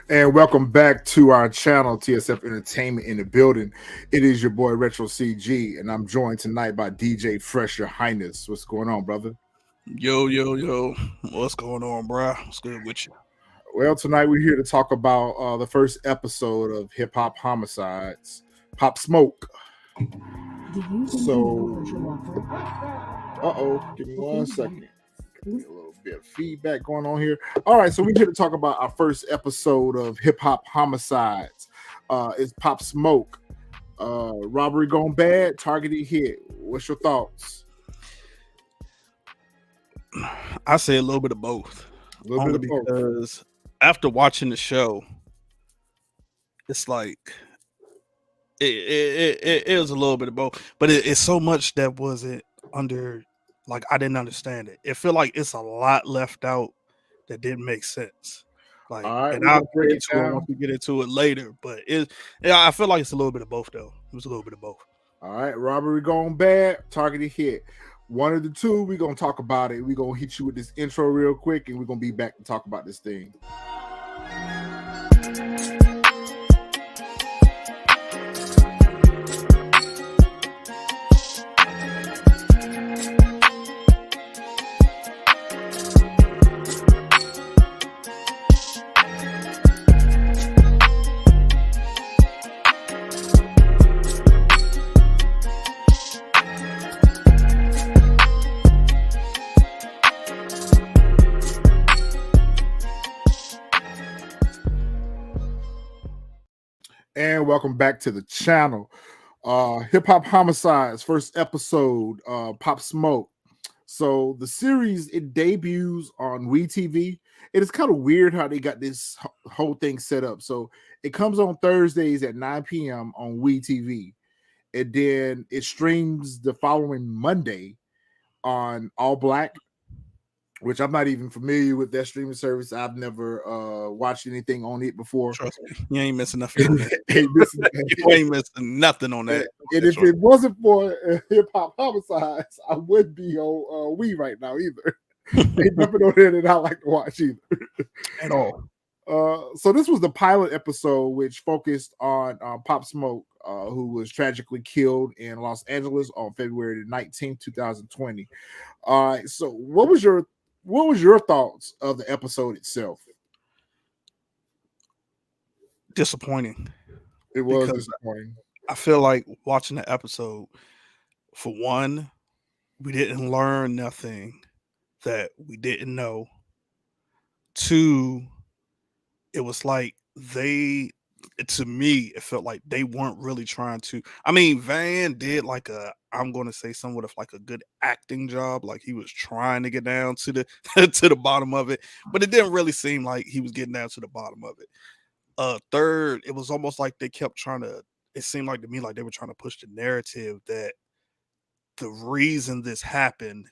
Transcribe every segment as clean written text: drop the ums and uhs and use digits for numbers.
And welcome back to our channel, TSF Entertainment in the building. It is your boy Retro CG, and I'm joined tonight by DJ Fresh, Your Highness. What's going on, brother? Yo. What's going on, bro? What's good with you? Well, tonight we're here to talk about the first episode of Hip Hop Homicides, Pop Smoke. So, give me 1 second. A little bit of feedback going on here. All right, so we're here to talk about our first episode of Hip Hop Homicides. It's Pop Smoke. Robbery gone bad, targeted hit. What's your thoughts? I say a little bit of both. A little bit of both. Because after watching the show, it's like it was a little bit of both, but it's so much that wasn't under. Like I didn't understand it. It feel like it's a lot left out that didn't make sense. Like, All right, and I'll get into it once we get into it later. But I feel like it's a little bit of both though. It was a little bit of both. All right, robbery gone bad, targeted hit. One of the two, we're gonna talk about it. We're gonna hit you with this intro real quick, and we're gonna be back to talk about this thing. And welcome back to the channel. Hip Hop Homicides, first episode, Pop Smoke. So the series, it debuts on WeTV. It is kind of weird how they got this whole thing set up. So it comes on Thursdays at 9 p.m. on WeTV. And then it streams the following Monday on All Black, which I'm not even familiar with that streaming service. I've never watched anything on it before. Trust me, you ain't missing nothing on that. You ain't missing nothing on that. And if it wasn't for Hip Hop Homicides, I would be on Wii right now either. Ain't nothing on there that I like to watch either. At all. So this was the pilot episode, which focused on Pop Smoke, who was tragically killed in Los Angeles on February 19th, 2020. All right, so what was your thoughts of the episode itself? Disappointing. It was disappointing. I feel like watching the episode, for one, we didn't learn nothing that we didn't know. Two, it was like to me, it felt like they weren't really trying to. I mean, Van did like I'm going to say somewhat of like a good acting job. Like he was trying to get down to the to the bottom of it, but it didn't really seem like he was getting down to the bottom of it. Third, it was almost like they kept trying to. It seemed like to me like they were trying to push the narrative that the reason this happened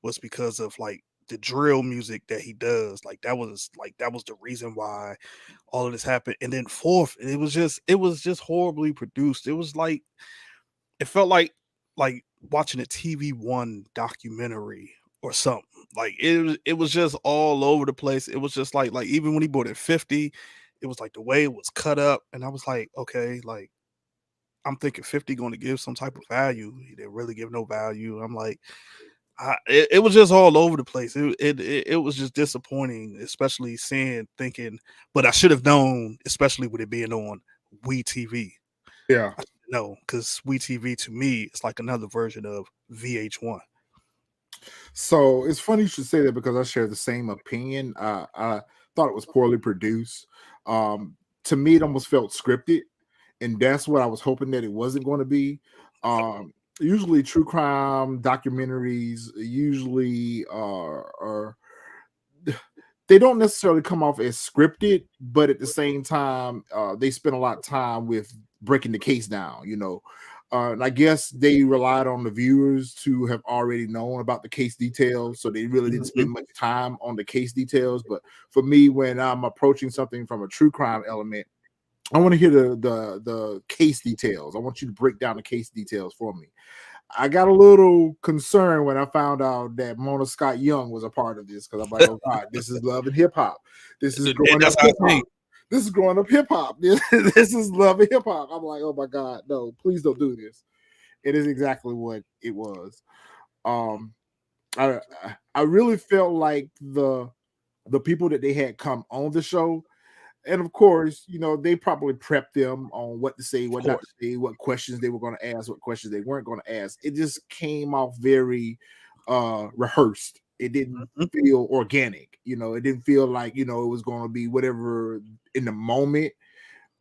was because of like the drill music that he does. That was the reason why all of this happened. And then fourth, it was just horribly produced. It was like it felt like watching a TV1 documentary or something. Like it was just all over the place. It was just like even when he bought it 50, it was like the way it was cut up, and I was like, okay, like I'm thinking 50 going to give some type of value. He didn't really give no value. I'm like, it was just all over the place. It was just disappointing, especially thinking, but I should have known, especially with it being on WeTV. Yeah, no, because WeTV to me it's like another version of VH1. So it's funny you should say that because I share the same opinion. I thought it was poorly produced. To me, it almost felt scripted, and that's what I was hoping that it wasn't going to be. Usually true crime documentaries usually are they don't necessarily come off as scripted, but at the same time they spend a lot of time with breaking the case down, and I guess they relied on the viewers to have already known about the case details, so they really didn't spend much time on the case details. But for me, when I'm approaching something from a true crime element, I want to hear the case details. I want you to break down the case details for me. I got a little concerned when I found out that Mona Scott Young was a part of this, because I'm like, oh God, this is love and hip hop. This is growing up hip hop. This is growing up hip hop. This is love of hip hop. I'm like, oh my god, no, please don't do this. It is exactly what it was. Um, I I really felt like the people that they had come on the show, and of course, they probably prepped them on what to say, Of what not to course. say, what questions they were going to ask, what questions they weren't going to ask. It just came off very rehearsed. It didn't Mhm. feel organic. It didn't feel like, it was going to be whatever in the moment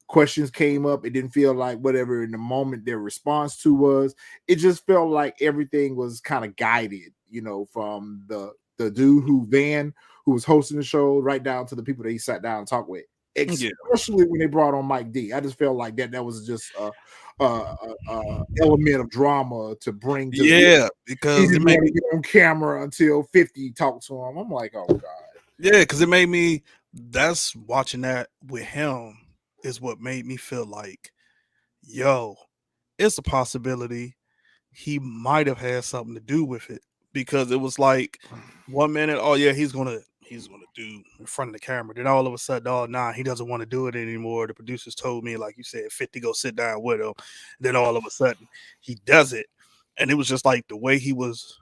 questions came up. It didn't feel like whatever in the moment their response to was. It just felt like everything was kind of guided, from the dude who was hosting the show right down to the people that he sat down and talked with. Yeah. Especially when they brought on Mike D. I just felt like that was just element of drama to bring to the. Yeah, He because it didn't made want me to get on camera until 50 talked to him. I'm like, oh god. yeah, because it made me that's watching that with him is what made me feel like, yo, it's a possibility he might have had something to do with it because it was like 1 minute, oh yeah, he's gonna do in front of the camera. Then all of a sudden, oh nah, he doesn't want to do it anymore. The producers told me, like you said, 50 go sit down with him. Then all of a sudden he does it. And it was just like the way he was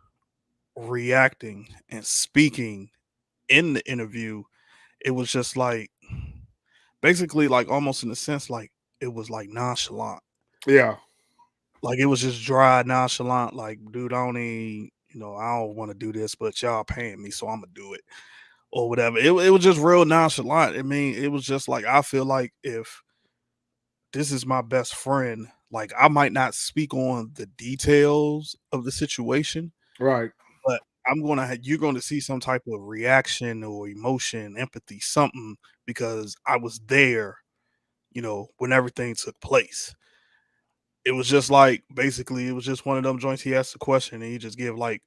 reacting and speaking in the interview, it was just like basically like almost in a sense like it was like nonchalant. Yeah. Like it was just dry, nonchalant, like, dude, I don't even, I don't want to do this, but y'all paying me, so I'm gonna do it. Or whatever. It was just real nonchalant. I mean, it was just like I feel like if this is my best friend, like I might not speak on the details of the situation, Right. but you're gonna see some type of reaction or emotion, empathy, something because I was there, when everything took place. It was just like basically it was just one of them joints he asked a question and he just give like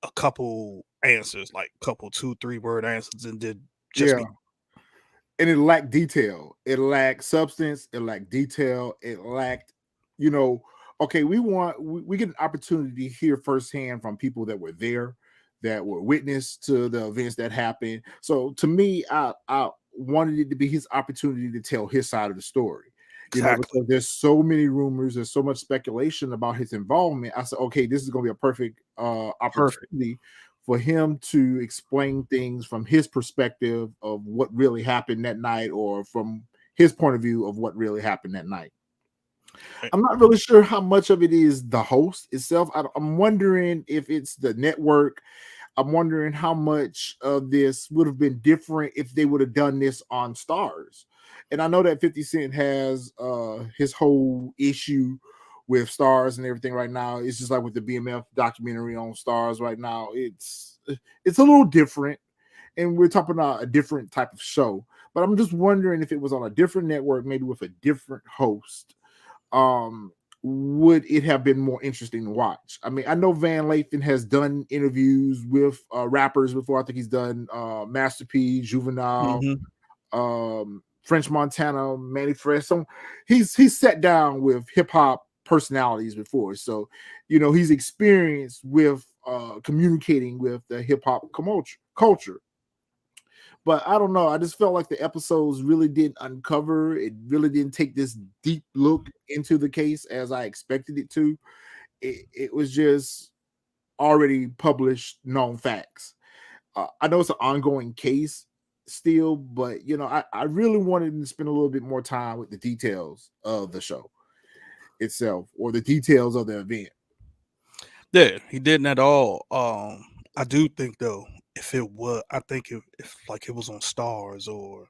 a couple answers, like couple 2-3 word answers and did just Yeah. be And it lacked detail. It lacked substance. It lacked detail. It lacked, you know, okay, we get an opportunity to hear firsthand from people that were there, that were witness to the events that happened. So to me, I wanted it to be his opportunity to tell his side of the story. exactly Because there's so many rumors, there's so much speculation about his involvement. I said, okay, this is gonna be a perfect perfect. opportunity for him to explain things from his perspective of what really happened that night or from his point of view of what really happened that night. Eh, I'm not really sure how much of it is the host itself. I'm wondering if it's the network. I'm wondering how much of this would have been different if they would have done this on Stars. And I know that 50 Cent has his whole issue with Stars and everything right now. It's just like with the BMF documentary on Stars right now. It's a little different, and we're talking about a different type of show. But I'm just wondering if it was on a different network, maybe with a different host, um would it have been more interesting to watch? I mean, I know Van Lathan has done interviews with rappers before. I think he's done Master P, Juvenile, mhm. French Montana, Manny Fresh. So he's sat down with hip hop personalities before. So, he's experienced with communicating with the hip hop culture. But I don't know. I just felt like the episodes really didn't uncover. It really didn't take this deep look into the case as I expected it to. It was just already published known facts. I know it's an ongoing case still, but I really wanted to spend a little bit more time with the details of the show itself or the details of the event. Yeah, he didn't at all. I do think though, I think if like it was on Stars or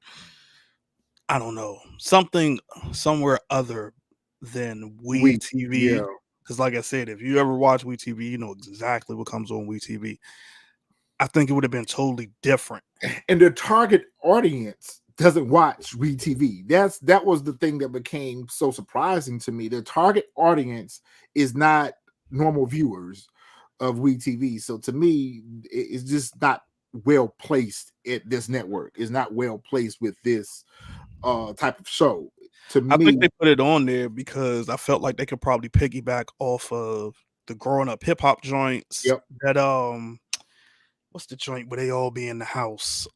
I don't know something somewhere other than We Yeah. TV. Because like I said, if you ever watch We TV, you know exactly what comes on We TV. I think it would have been totally different. And their target audience doesn't watch WeTV. That was the thing that became so surprising to me. Their target audience is not normal viewers of WeTV. So to me, it's just not well placed at this network. It's not well placed with this type of show. To I think me, they put it on there because I felt like they could probably piggyback off of the growing up hip hop joints yep. that what's the joint where they all be in the house?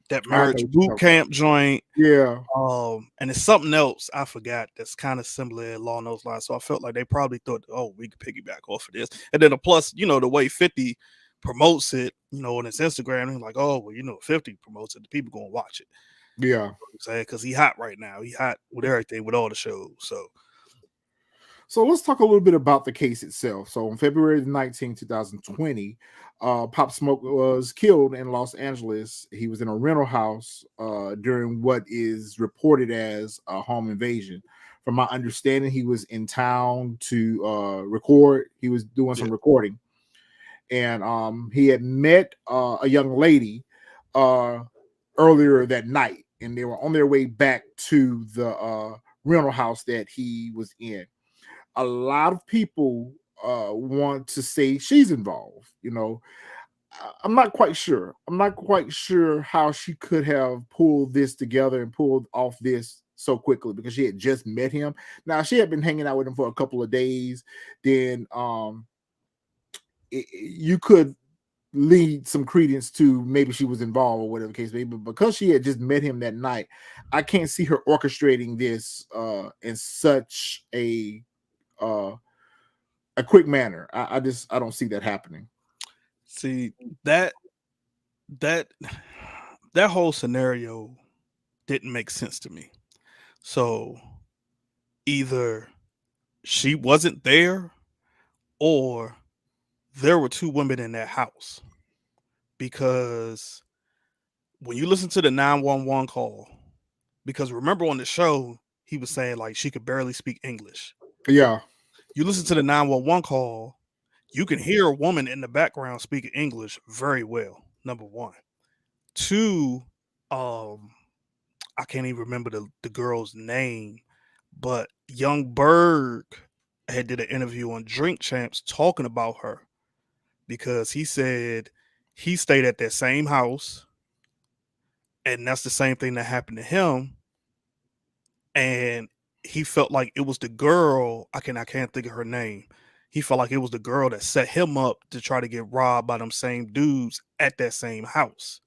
that I know marriage what you're boot talking about. camp joint. Yeah. And it's something else I forgot that's kind of similar along those lines. So I felt like they probably thought, oh, we could piggyback off of this. And then plus, the way 50 promotes it, on his Instagram, he's like, oh, well, 50 promotes it, the people gonna watch it. Yeah. You know what I'm saying? Because he hot right now. He hot with everything, with all the shows. So let's talk a little bit about the case itself. So on February 19, 2020, Pop Smoke was killed in Los Angeles. He was in a rental house during what is reported as a home invasion. From my understanding, he was in town to record. He was doing some recording. And he had met a young lady earlier that night. And they were on their way back to the rental house that he was in. A lot of people want to say she's involved. I'm not quite sure. I'm not quite sure how she could have pulled this together and pulled off this so quickly because she had just met him. Now she had been hanging out with him for a couple of days. Then you could lead some credence to maybe she was involved or whatever the case may be. But because she had just met him that night, I can't see her orchestrating this in such a quick manner. I don't see that happening. See, that that that whole scenario didn't make sense to me. So either she wasn't there or there were two women in that house, because when you listen to the 911 call, because remember on the show he was saying like she could barely speak English. Yeah. You listen to the 911 call, you can hear a woman in the background speaking English very well. Number one. Two, I can't even remember the girl's name, but Young Berg had did an interview on Drink Champs talking about her, because he said he stayed at that same house and that's the same thing that happened to him, and he felt like it was the girl. I can't think of her name. He felt like it was the girl that set him up to try to get robbed by them same dudes at that same house.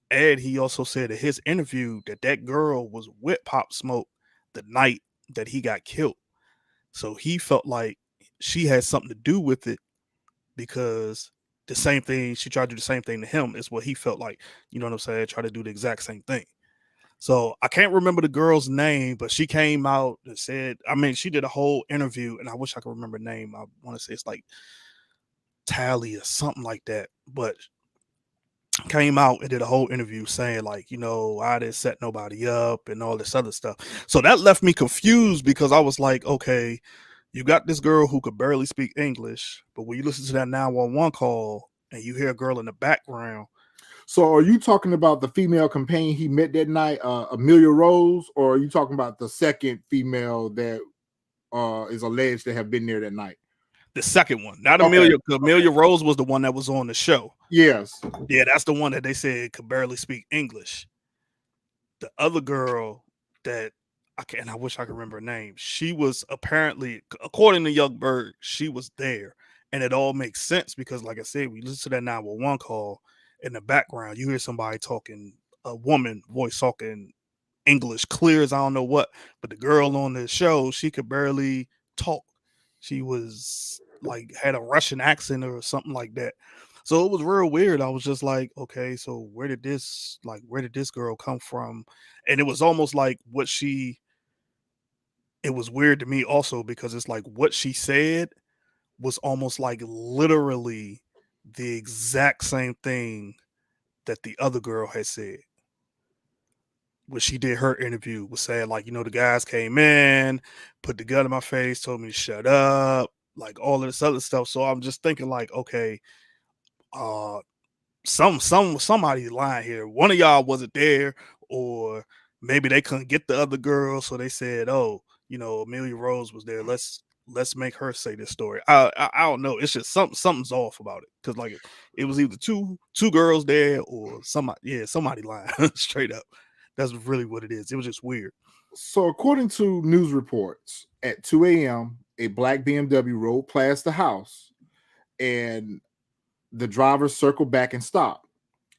And he also said in his interview that that girl was with Pop Smoke the night that he got killed. So he felt like she had something to do with it, because the same thing, she tried to do the same thing to him, is what he felt like, you know what I'm saying, try to do the exact same thing. So I can't remember the girl's name, but she came out and said, she did a whole interview, and I wish I could remember her name. I want to say it's like Tally or something like that. But came out and did a whole interview saying like, I didn't set nobody up and all this other stuff. So that left me confused, because I was like, okay, you got this girl who could barely speak English, but when you listen to that 911 call and you hear a girl in the background. So are you talking about the female companion he met that night, Amelia Rose, or are you talking about the second female that is alleged to have been there that night? The second one, not Okay. Amelia. Amelia Rose was the one that was on the show. Yes. Yeah, that's the one that they said could barely speak English. The other girl that I wish I could remember her name. She was apparently, according to Young Berg, she was there. And it all makes sense because, like I said, we listen to that 911 call in the background. You hear somebody talking, a woman voice talking English clear as I don't know what. But the girl on the show, she could barely talk. She was like, had a Russian accent or something like that. So it was real weird. I was just like, okay, so where did this girl come from? And it was almost like it was weird to me also, because it's like what she said was almost like literally the exact same thing that the other girl had said. When she did her interview, was saying like, the guys came in, put the gun in my face, told me to shut up, like all of this other stuff. So I'm just thinking like, okay, somebody lying here. One of y'all wasn't there, or maybe they couldn't get the other girl, so they said, "Oh, Amelia Rose was there. Let's make her say this story." I don't know. It's just something's off about it, because like it was either two girls there or somebody lying straight up. That's really what it is. It was just weird. So according to news reports, at 2 a.m., a black BMW rolled past the house, and the driver circled back and stopped.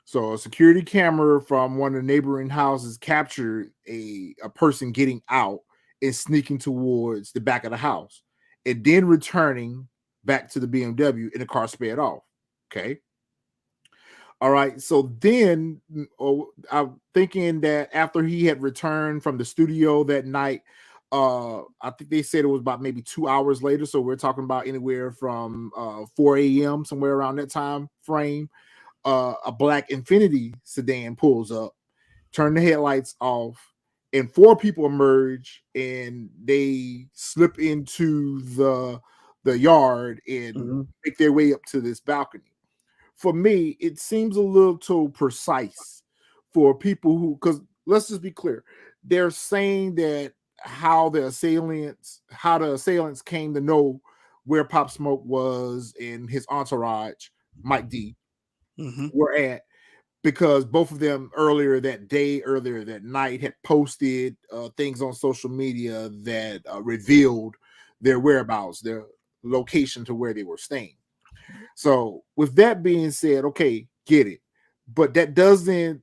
So a security camera from one of the neighboring houses captured a person getting out and sneaking towards the back of the house, and then returning back to the BMW, and the car sped off. Okay. All right. So then I'm thinking that after he had returned from the studio that night, I think they said it was about maybe 2 hours later. So we're talking about anywhere from 4 a.m., somewhere around that time frame. A black Infinity sedan pulls up, turn the headlights off, and four people emerge and they slip into the yard and make their way up to this balcony. For me, it seems a little too precise for people who, because let's just be clear, they're saying that how the assailants came to know where Pop Smoke was and his entourage, Mike D, were at, because both of them earlier that night, had posted things on social media that revealed their whereabouts, their location to where they were staying. So, with that being said, okay, get it. But that doesn't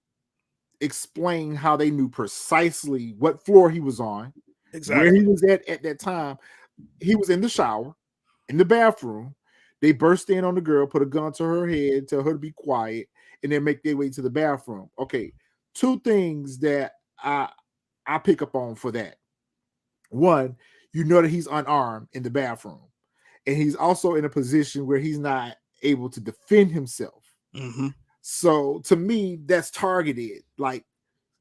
explain how they knew precisely what floor he was on, where he Exactly. was at that time. He was in the shower, in the bathroom. They burst in on the girl, put a gun to her head, tell her to be quiet, and then make their way to the bathroom. Okay, two things that I pick up on for that. One, you know that he's unarmed in the bathroom, and he's also in a position where he's not able to defend himself. So to me, that's targeted. Like,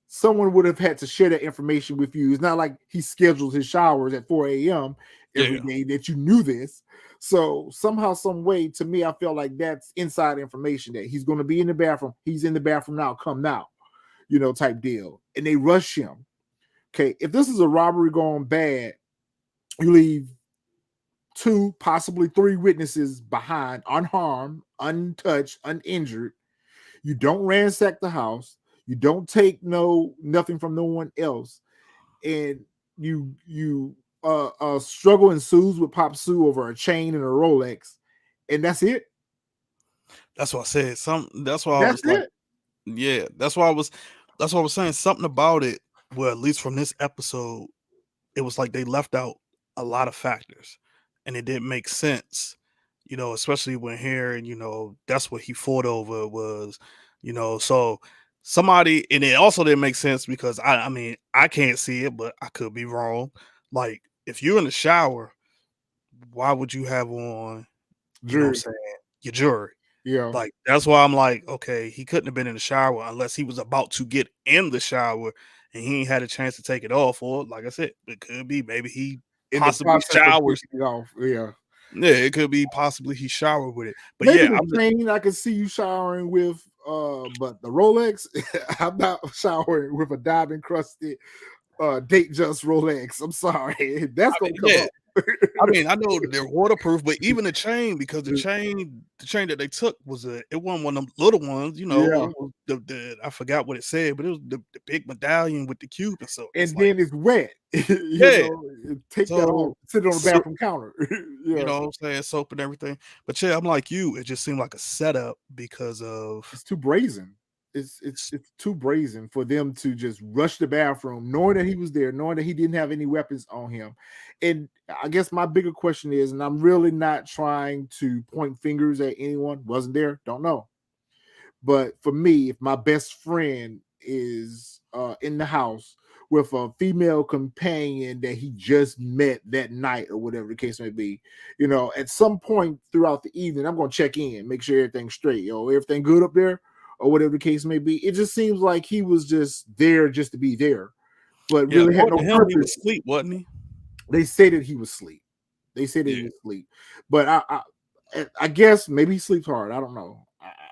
someone would have had to share that information with you. It's not like he schedules his showers at 4 a.m. every day that you knew this. So somehow, some way, to me, I feel like that's inside information that he's going to be in the bathroom. He's in the bathroom now. Come now, type deal. And they rush him. Okay, if this is a robbery going bad, you leave 2, possibly 3 witnesses behind, unharmed, untouched, uninjured. You don't ransack the house. You don't take nothing from no one else, and you struggle ensues with Pop Sue over a chain and a Rolex, and that's it. That's what I said. That's why I That's was like, it. yeah. That's why I was saying something about it. Well, at least from this episode, it was like they left out a lot of factors, and it didn't make sense. Especially when hearing, that's what he fought over was, so somebody, and it also didn't make sense because I mean, I can't see it, but I could be wrong. Like, if you're in the shower, why would you have on, what I'm Jury. saying, your jewelry? Yeah. Like, that's why I'm like, okay, he couldn't have been in the shower unless he was about to get in the shower and he ain't had a chance to take it off. Or, like I said, it could be maybe he In the possibly process of showers. taking it off. Yeah. Yeah, it could be possibly he showered with it. But Maybe yeah, the I'm just, chain I could see you showering with, but the Rolex, I'm not showering with a diamond encrusted date just Rolex. I'm sorry. That's I mean, gonna come yeah. up. I mean, I know they're waterproof, but even the chain, because the chain that they took it wasn't one of them little ones, Yeah. it was I forgot what it said, but it was the big medallion with the cube, and so it's And like, then it's wet. yeah. Take that off, So, sit it on the so bathroom counter. you Yeah. know what I'm saying, soap and everything. But yeah, I'm like you, it just seemed like a setup because of It's too brazen. It's too brazen for them to just rush the bathroom, knowing that he was there, knowing that he didn't have any weapons on him. And I guess my bigger question is, and I'm really not trying to point fingers at anyone, wasn't there, don't know. But for me, if my best friend is in the house with a female companion that he just met that night or whatever the case may be, at some point throughout the evening, I'm going to check in, make sure everything's straight, everything good up there or whatever the case may be. It just seems like he was just there just to be there, but yeah, really had according no to him, he was purpose. asleep, wasn't he? They say that he was asleep. They say that he Yeah. was asleep, but I guess maybe he sleeps hard. I don't know.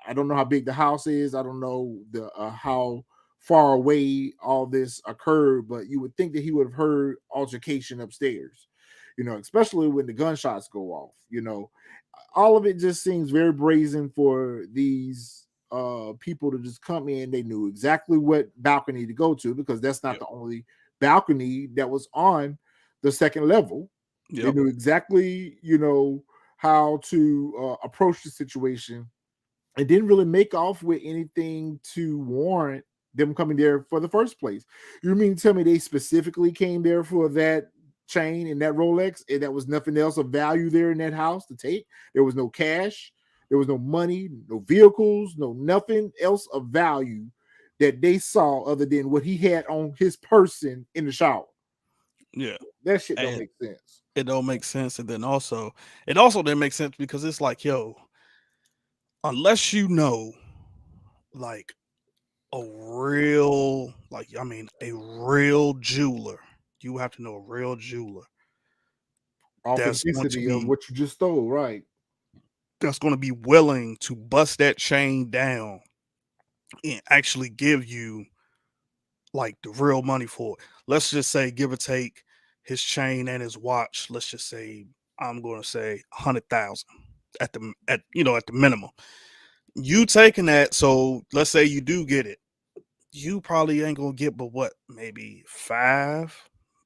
I don't know how big the house is. I don't know the how far away all this occurred, but you would think that he would have heard altercation upstairs. Especially when the gunshots go off. All of it just seems very brazen for these people to just come in. They knew exactly what balcony to go to because that's not Yep. the only balcony that was on the second level. They Yep. knew exactly, how to approach the situation and didn't really make off with anything to warrant them coming there for the first place. You mean to tell me they specifically came there for that chain and that Rolex, and that was nothing else of value there in that house to take? There was no cash, there was no money, no vehicles, no nothing else of value that they saw other than what he had on his person in the shower. Yeah. That shit don't And make sense. it don't make sense. And then also, it also didn't make sense because it's like, yo, unless you know, like a real, like, I mean, a real jeweler, you have to know a real jeweler that's going to Authenticity of be what you just stole, right? willing to bust that chain down and actually give you like the real money for it. Let's just say, give or take, his chain and his watch. Let's just say, I'm going to say 100,000 at the minimum. You taking that, so let's say you do get it, you probably ain't gonna get but what, maybe five,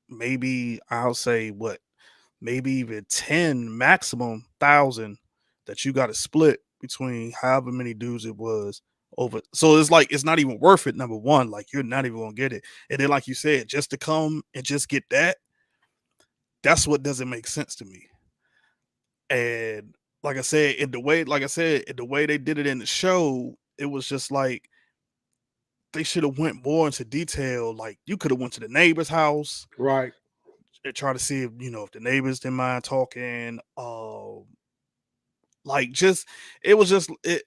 maybe I'll say what, maybe even 10 maximum thousand that you got to split between however many dudes it was over. So it's like it's not even worth it. Number one, like you're not even gonna get it. And then, like you said, just to come and just get that, that's what doesn't make sense to me. And like I said, in the way they did it in the show, it was just like they should have went more into detail. Like you could have went to the neighbor's house Right. and try to see if if the neighbors didn't mind talking. Like just it was just it.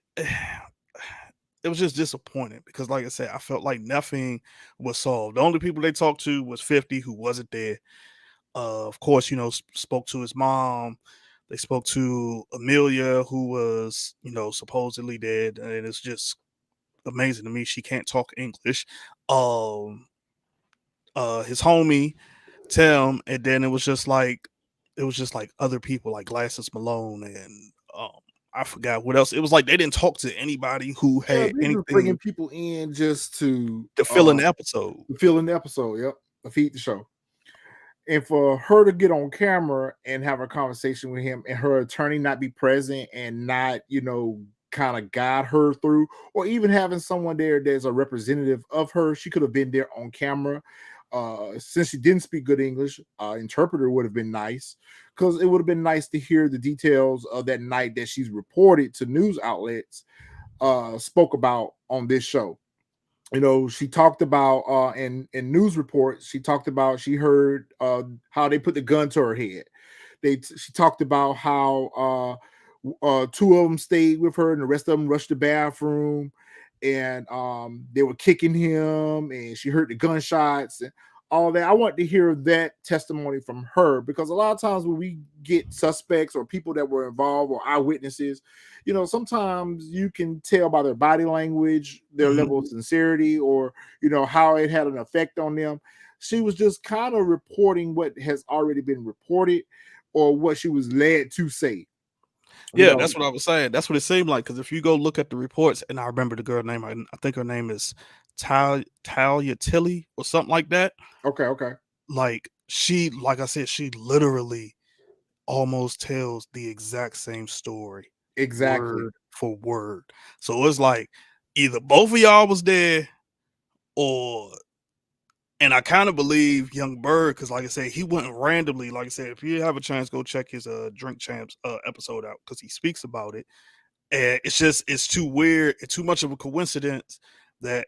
It was just disappointing because, like I said, I felt like nothing was solved. The only people they talked to was 50, who wasn't there. Of course, spoke to his mom. They spoke to Amelia, who was, supposedly dead, and it's just amazing to me she can't talk English. Um, his homie Tim, and then it was just like other people like Glasses Malone and I forgot what else. It was like they didn't talk to anybody who Yeah, had they're just bringing anything people in just to to fill in the episode. fill in the episode. Yep, to feed the show. And for her to get on camera and have a conversation with him, and her attorney not be present and not, kind of guide her through, or even having someone there that's a representative of her, she could have been there on camera. Since she didn't speak good English, interpreter would have been nice, because it would have been nice to hear the details of that night that she's reported to news outlets, spoke about on this show. She talked about, in news reports, she talked about she heard how they put the gun to her head. She talked about how two of them stayed with her and the rest of them rushed the bathroom, and they were kicking him, and she heard the gunshots and all that. I want to hear that testimony from her, because a lot of times when we get suspects or people that were involved or eyewitnesses, sometimes you can tell by their body language, their Mhm. level of sincerity, or how it had an effect on them. She was just kind of reporting what has already been reported, or what she was led to say. you Yeah, know that's what I was saying. That's what it seemed like. Because if you go look at the reports, and I remember the girl name, I think her name is Talia Tilly or something like that. okay, okay, Like like I said, she literally almost tells the exact same story, exactly. word for word. So it's like either both of y'all was there, or and I kind of believe Young Bird, because like I said, he went randomly. Like I said, if you have a chance, go check his Drink Champs episode out, because he speaks about it. And it's too weird, it's too much of a coincidence that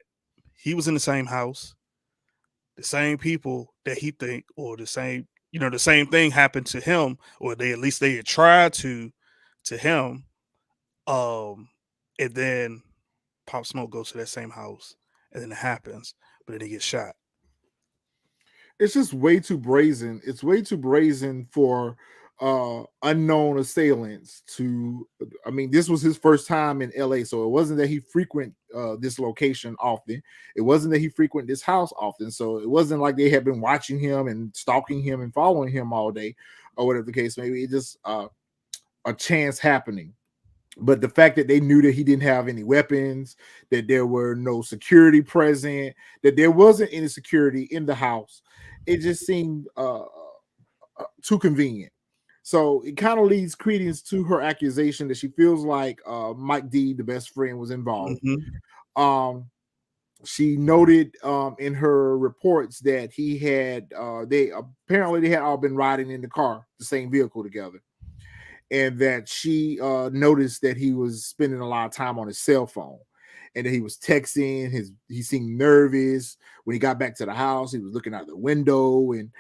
he was in the same house, the same people that he think, or the same thing happened to him, or they at least they had tried to him. Um, and then Pop Smoke goes to that same house, and then it happens, but then he gets shot. It's just way too brazen. It's way too brazen for unknown assailants to. I mean, this was his first time in LA, so it wasn't that he frequent this location often. It wasn't that he frequent this house often. So it wasn't like they had been watching him and stalking him and following him all day, or whatever the case may be. It just a chance happening. But the fact that they knew that he didn't have any weapons, that there were no security present, that there wasn't any security in the house, it just seemed too convenient. So it kind of leads credence to her accusation that she feels like Mike D, the best friend, was involved. Um, she noted in her reports that he had they had all been riding in the car, the same vehicle together, and that she noticed that he was spending a lot of time on his cell phone, and that he was texting. He seemed nervous when he got back to the house. He was looking out the window, and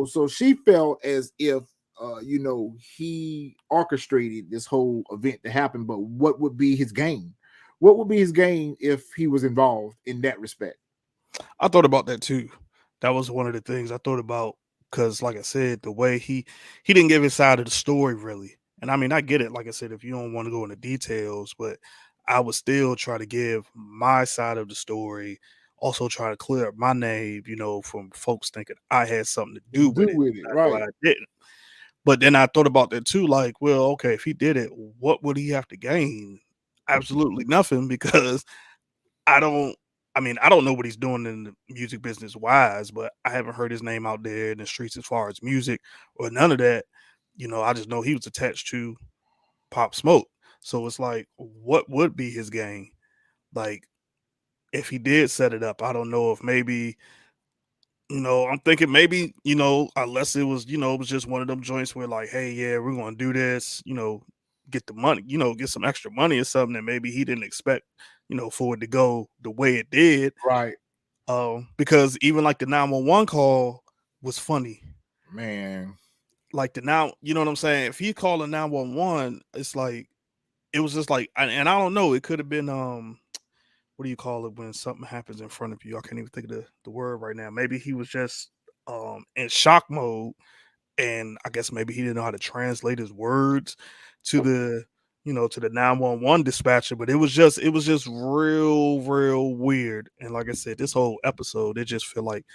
so she felt as if he orchestrated this whole event to happen. But what would be his gain? What would be his gain if he was involved in that respect? I thought about that too. That was one of the things I thought about because, like I said, the way he didn't give his side of the story really. And I mean, I get it. Like I said, if you don't want to go into details, but I would still try to give my side of the story. Also, try to clear up my name, from folks thinking I had something to do Do with it. with it, I know right? I didn't. But then I thought about that too. Like, well, okay, if he did it, what would he have to gain? Absolutely nothing because I don't I don't know what he's doing in the music business wise, but I haven't heard his name out there in the streets as far as music or none of that. I just know he was attached to Pop Smoke. So it's like, what would be his gain? Like, if he did set it up, I don't know if maybe, I'm thinking maybe, unless it was, it was just one of them joints where like, hey, yeah, we're gonna do this, get the money, get some extra money or something that maybe he didn't expect, for it to go the way it did. Right, Because even like the 911 call was funny. man. Like you know what I'm saying? If he called a 911, it's like it was just like, and I don't know, it could have been what do you call it when something happens in front of you? I can't even think of the word right now. Maybe he was just in shock mode, and I guess maybe he didn't know how to translate his words to the 911 dispatcher. But it was just real weird. And like I said, this whole episode, it just feel like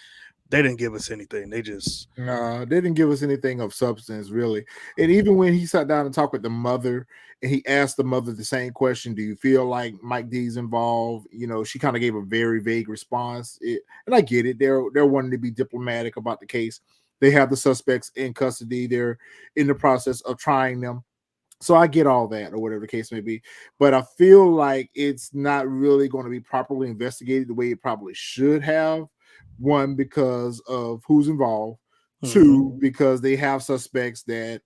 they didn't give us anything. They just Nah, they didn't give us anything of substance, really. And even when he sat down and talked with the mother, and he asked the mother the same question, "Do you feel like Mike D's involved?" She kind of gave a very vague response. And I get it; they're wanting to be diplomatic about the case. They have the suspects in custody. They're in the process of trying them. So I get all that, or whatever the case may be, but I feel like it's not really going to be properly investigated the way it probably should have. One, because of who's involved. Mhm. Two, because they have suspects that,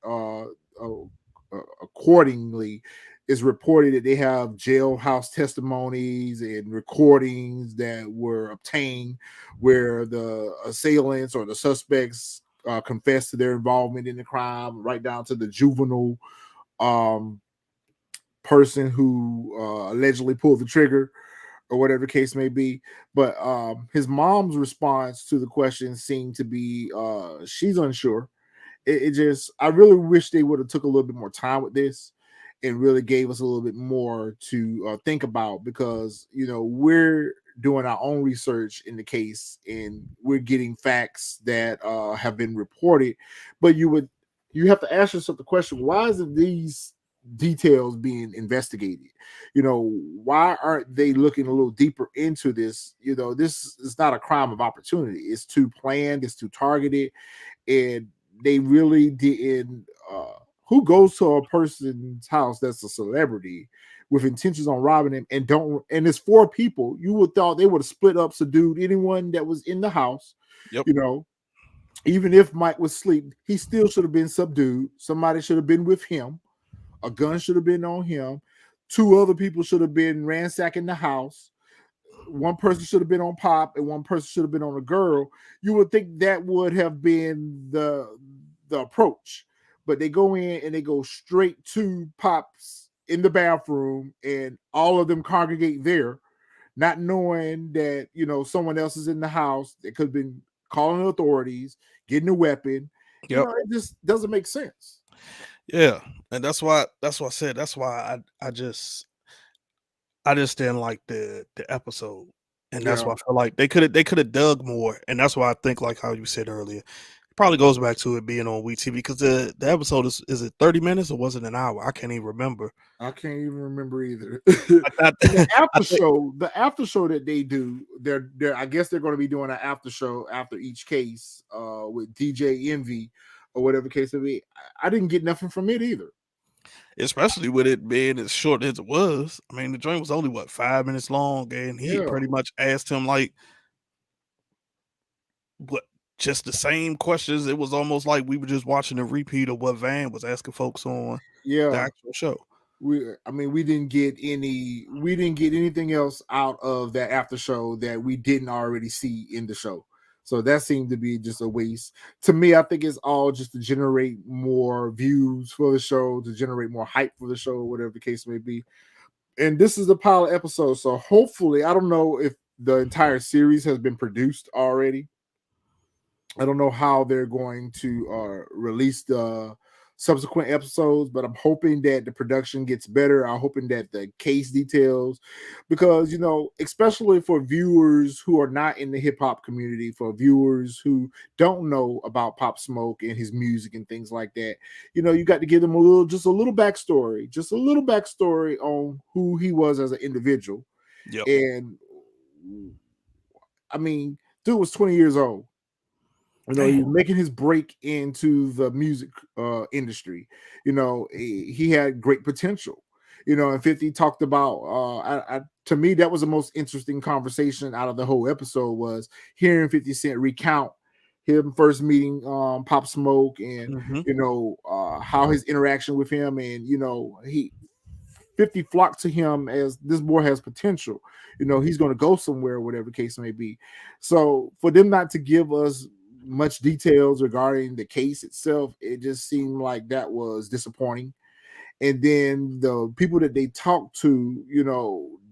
accordingly, is reported that they have jailhouse testimonies and recordings that were obtained where the assailants or the suspects confess to their involvement in the crime, right down to the juvenile um person who allegedly pulled the trigger, or whatever the case may be. But his mom's response to the question seemed to be she's unsure. It just, I really wish they would have took a little bit more time with this and really gave us a little bit more to think about, because we're doing our own research in the case and we're getting facts that have been reported. But you have to ask yourself the question, why isn't these details being investigated? Why aren't they looking a little deeper into this? This is not a crime of opportunity. It's too planned, it's too targeted, and they really didn't. Who goes to a person's house that's a celebrity with intentions on robbing him, and don't? And it's four people. You would thought they would have split up, subdued anyone that was in the house. Yep. You know, even if Mike was asleep, he still should have been subdued. Somebody should have been with him. A gun should have been on him. Two other people should have been ransacking the house. One person should have been on Pop and one person should have been on a girl. You would think that would have been the approach. But they go in and they go straight to Pop's in the bathroom, and all of them congregate there, not knowing that someone else is in the house. They could have been calling the authorities, getting a weapon. Yep. It just doesn't make sense. Yeah. And that's why I said that's why I just didn't like the episode. And that's Yeah. why I feel like they could have dug more. And that's why I think like how you said earlier, it probably goes back to it being on WeTV because the episode is it 30 minutes or was it an hour? I can't even remember. I can't even remember either. I thought And the I after think show, that they do, I guess they're going to be doing an after show after each case with DJ Envy. or whatever the case may be. I didn't get nothing from it either. Especially with it being as short as it was. I mean, the joint was only what 5 minutes long, and he Yeah. pretty much asked him like what just the same questions. It was almost like we were just watching a repeat of what Van was asking folks on the Yeah. actual show. We didn't get anything else out of that after show that we didn't already see in the show. So that seemed to be just a waste. To me, I think it's all just to generate more views for the show, to generate more hype for the show, whatever the case may be. And this is the pilot episode, so hopefully, I don't know if the entire series has been produced already. I don't know how they're going to release the subsequent episodes, but I'm hoping that the production gets better. I'm hoping that the case details, because especially for viewers who are not in the hip hop community, for viewers who don't know about Pop Smoke and his music and things like that, you got to give them just a little backstory on who he was as an individual. Yep. And I mean, dude was 20 years old. He was making his break into the music industry. He had great potential. And 50 talked about. To me, that was the most interesting conversation out of the whole episode, was hearing 50 Cent recount him first meeting Pop Smoke, and how his interaction with him, and he 50 flocked to him as this boy has potential. He's going to go somewhere, whatever the case may be. So for them not to give us much details regarding the case itself, it just seemed like that was disappointing. And then the people that they talked to,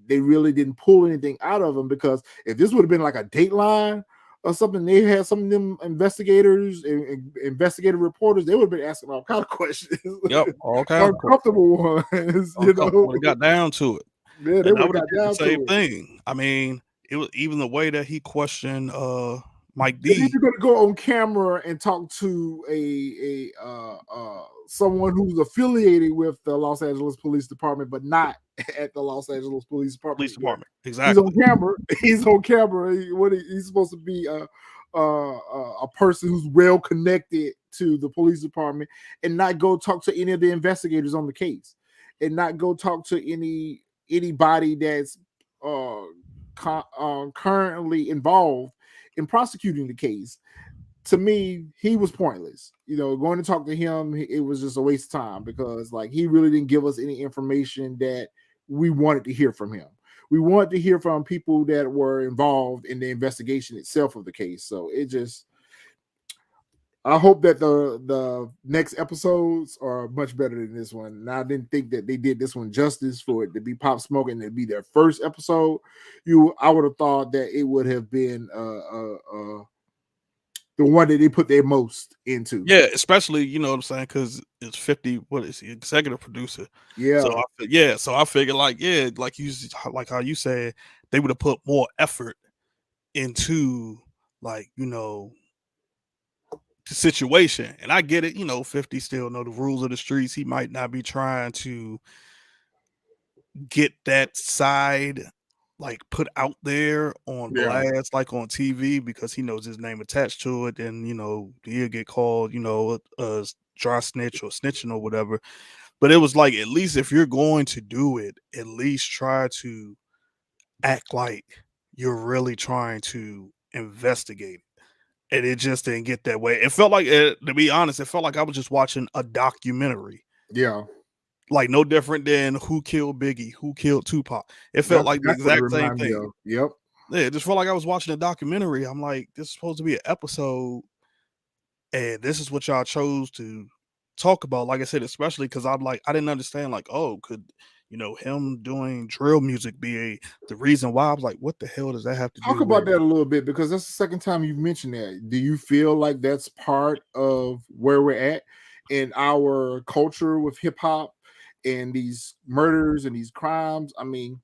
they really didn't pull anything out of them, because if this would have been like a Dateline or something, they had some of them investigators and investigative reporters, they would have been asking all kind of questions. Yep, all kinds of uncomfortable ones, when it got down to it. Yeah, they And I would would have have got did the down same to it. thing. I mean, it was even the way that he questioned Mike If D. you're going to go on camera and talk to someone who's affiliated with the Los Angeles Police Department, but not at the Los Angeles Police Department, Exactly. he's on camera. He's on camera. He's supposed to be a person who's well connected to the police department, and not go talk to any of the investigators on the case, and not go talk to anybody that's currently involved in prosecuting the case. To me, he was pointless. Going to talk to him, it was just a waste of time, because like he really didn't give us any information that we wanted to hear from him. We wanted to hear from people that were involved in the investigation itself of the case. So I hope that the next episodes are much better than this one. And I didn't think that they did this one justice for it to be Pop Smoke and to be their first episode. I would have thought that it would have been the one that they put their most into. Yeah, especially, you know what I'm saying, because it's 50. What is he, executive producer? Yeah. So I figured like like how you said, they would have put more effort into like the situation. And I get it, 50 still know the rules of the streets. He might not be trying to get that side like put out there on blast, like on TV, because he knows his name attached to it, and he'll get called, a dry snitch or snitching or whatever. But it was like, at least if you're going to do it, at least try to act like you're really trying to investigate it. And it just didn't get that way. It felt like, to be honest, it felt like I was just watching a documentary. Yeah. Like no different than Who Killed Biggie, Who Killed Tupac. It felt like the exact same thing. Yep. Yeah, it just felt like I was watching a documentary. I'm like, this is supposed to be an episode, and this is what y'all chose to talk about. Like I said, especially because I'm like, I didn't understand, like, oh, could him doing drill music be the reason why? I was like, what the hell does that have to Talk do about with that a little bit, because that's the second time you've mentioned that. Do you feel like that's part of where we're at in our culture with hip hop and these murders and these crimes? I mean,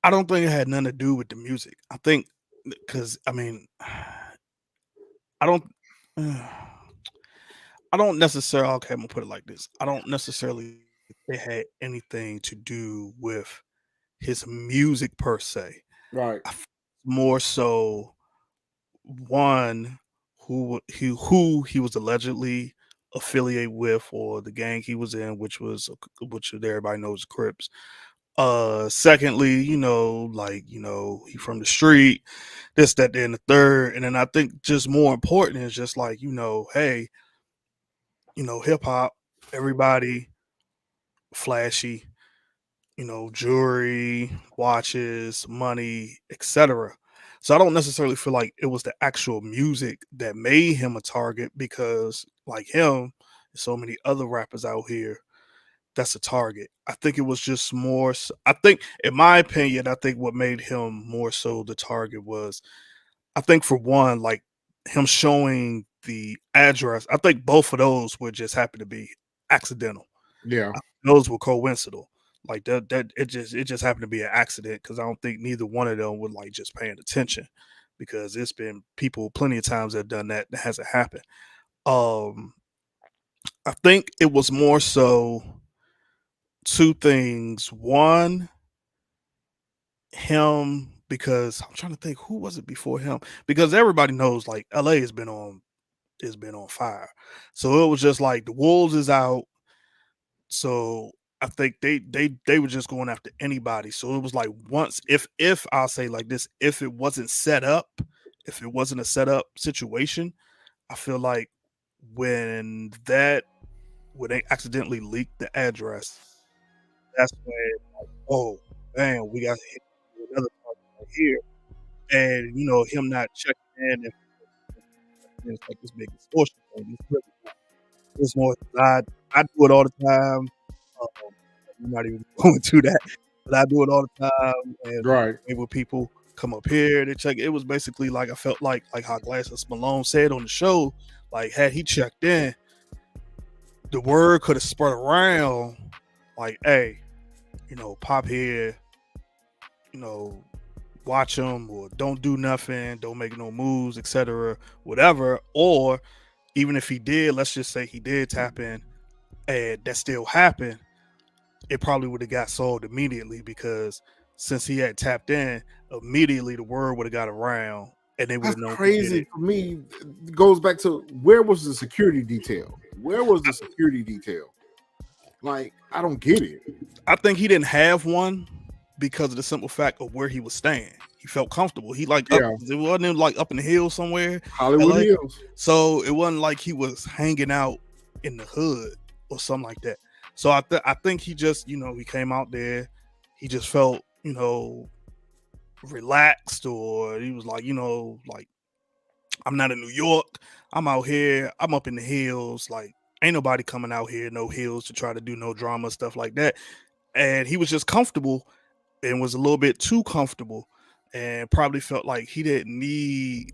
I don't think it had nothing to do with the music. I think because I mean, I don't. I don't necessarily. Okay, I'm gonna put it like this. I don't necessarily think it had anything to do with his music per se. right. More so, one, who he was allegedly affiliated with, or the gang he was in, which everybody knows Crips. Secondly, he from the street, this, that, then the third. And then I think just more important is just like, hey, hip hop, everybody flashy, jewelry, watches, money, etc. So I don't necessarily feel like it was the actual music that made him a target, because like him, so many other rappers out here that's a target. I think it was just more. I think, in my opinion, I think what made him more so the target was, I think for one, like him showing the address. I think both of those would just happen to be accidental. Yeah. Those were coincidental. Like it just happened to be an accident, because I don't think neither one of them would like just paying attention, because it's been people plenty of times that have done that hasn't happened. Um, I think it was more so two things. One, him, because I'm trying to think who was it before him, because everybody knows like LA has been on fire. So it was just like the wolves is out. So I think they were just going after anybody. So it was like, once, if I'll say like this, if it wasn't set up, if it wasn't a set up situation, I feel like when they accidentally leaked the address, that's when, like, oh man, we got hit with another target right here. And him not checking in, and it's like this big extortion thing. It's more, I do it all the time. I'm not even going to that, but I do it all the time. Right. And when people come up here, they check. It was basically like, I felt like how Glasses Malone said on the show, like had he checked in, the word could have spread around, like, hey, pop here, watch him, or don't do nothing, don't make no moves, etc., whatever. Or even if he did, let's just say he did tap in, and that still happened, it probably would have got sold immediately, because since he had tapped in, immediately the word would have got around, and they would That's have known who did crazy it. for me. It goes back to, where was the security detail? Where was the security detail? Like, I don't get it. I think he didn't have one because of the simple fact of where he was staying. He felt comfortable. He like up. Yeah. It wasn't like up in the hills somewhere, Hollywood LA. Hills. So it wasn't like he was hanging out in the hood or something like that. So I think he just, he came out there. He just felt, relaxed, or he was like, like, I'm not in New York. I'm out here. I'm up in the hills. Like, ain't nobody coming out here, no hills, to try to do no drama, stuff like that. And he was just comfortable, and was a little bit too comfortable, and probably felt like he didn't need,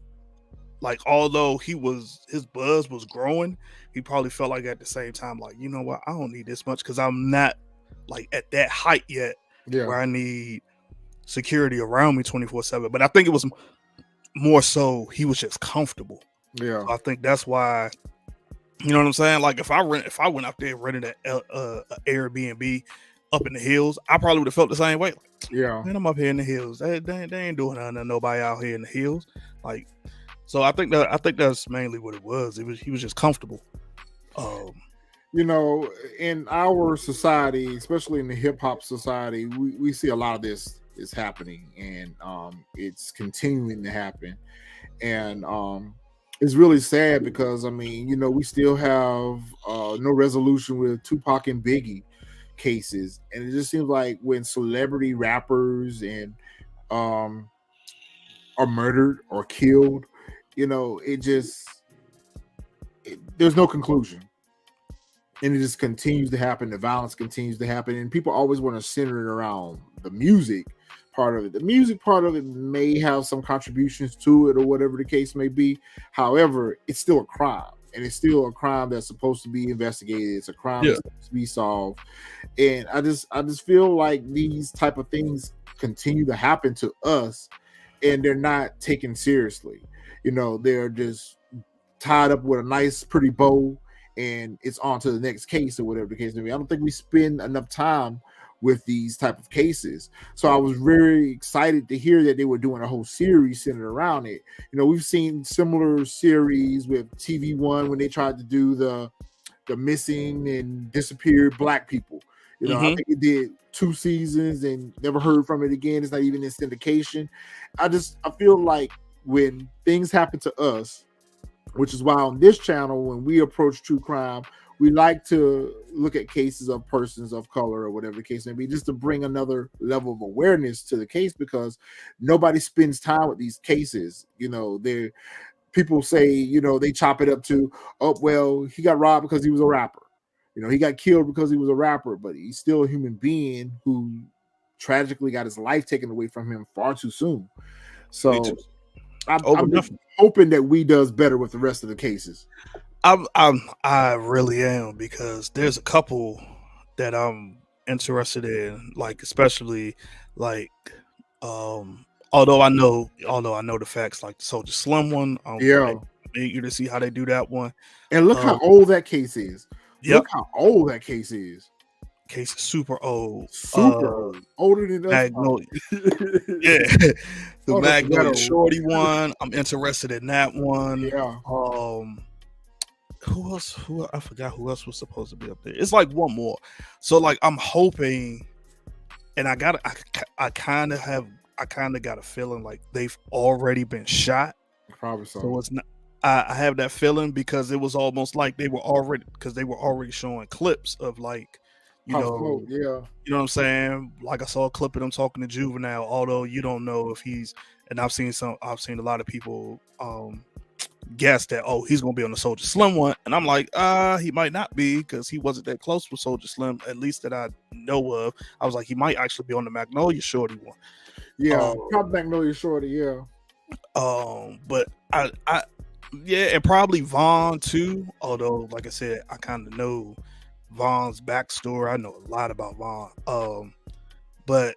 like, although his buzz was growing, he probably felt like at the same time, like, you know what, I don't need this much, because I'm not like at that height yet Yeah. where I need security around me 24/7. But I think it was more so he was just comfortable. Yeah. So I think that's why, you know what I'm saying? Like, if I went out there and rented a Airbnb up in the hills, I probably would have felt the same way. Like, Yeah. man, I'm up here in the hills. They ain't doing nothing to nobody out here in the hills. Like, so I think that's mainly what it was. He was just comfortable. In our society, especially in the hip hop society, we see a lot of this is happening, and it's continuing to happen. And it's really sad, because we still have no resolution with Tupac and Biggie cases, and it just seems like when celebrity rappers and are murdered or killed, there's no conclusion, and it just continues to happen. The violence continues to happen, and people always want to center it around the music part of it. The music part of it may have some contributions to it, or whatever the case may be. However, it's still a crime, and it's still a crime that's supposed to be investigated. It's a crime that's supposed to be solved. And I just feel like these type of things continue to happen to us, and they're not taken seriously. They're just tied up with a nice, pretty bow, and it's on to the next case, or whatever the case may be. I don't think we spend enough time with these type of cases. So I was very excited to hear that they were doing a whole series centered around it. We've seen similar series with TV1 when they tried to do the missing and disappeared black people. I think it did 2 seasons and never heard from it again. It's not even in syndication. I feel like when things happen to us, which is why on this channel, when we approach true crime, we like to look at cases of persons of color or whatever the case may be, just to bring another level of awareness to the case, because nobody spends time with these cases. People say, they chop it up to, oh, well, he got robbed because he was a rapper. He got killed because he was a rapper, but he's still a human being who tragically got his life taken away from him far too soon. So I'm just hoping that we does better with the rest of the cases. I really am, because there's a couple that I'm interested in, like especially like although I know the facts, like the Soldier Slim one. I'm eager to see how they do that one. And look how old that case is. Yep. Look how old that case is. Case is super old. Super old. Older than us. Magnolia. Yeah. The Magnolia Shorty one. I'm interested in that one. Yeah. Who else? I forgot who else was supposed to be up there. It's like one more. So like I'm hoping, and I kind of got a feeling like they've already been shot. Probably so. So it's not. I have that feeling, because it was almost like they were already showing clips of, like, you know what I'm saying? Like I saw a clip of them talking to Juvenile, although you don't know if he's, and I've seen a lot of people guess that, oh, he's gonna be on the Soldier Slim one, and I'm like, he might not be, because he wasn't that close with Soldier Slim, at least that I know of. I was like, he might actually be on the Magnolia Shorty one. Yeah, probably Magnolia Shorty, yeah. But I and probably Vaughn too. Although, like I said, I kind of know Vaughn's backstory. I know a lot about Vaughn. But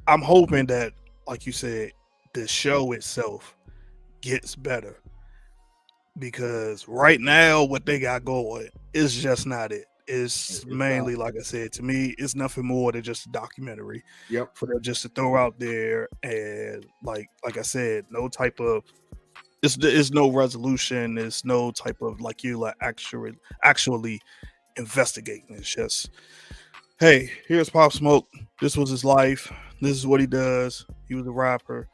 I'm hoping that, like you said, the show itself gets better, because right now what they got going is just not it. It's mainly, like I said, to me, it's nothing more than just a documentary. Yep. For them just to throw out there, and like I said, no type of, it's no resolution. There's no type of, like, you like actually investigating. It's just, hey, here's Pop Smoke. This was his life. This is what he does. He was a rapper.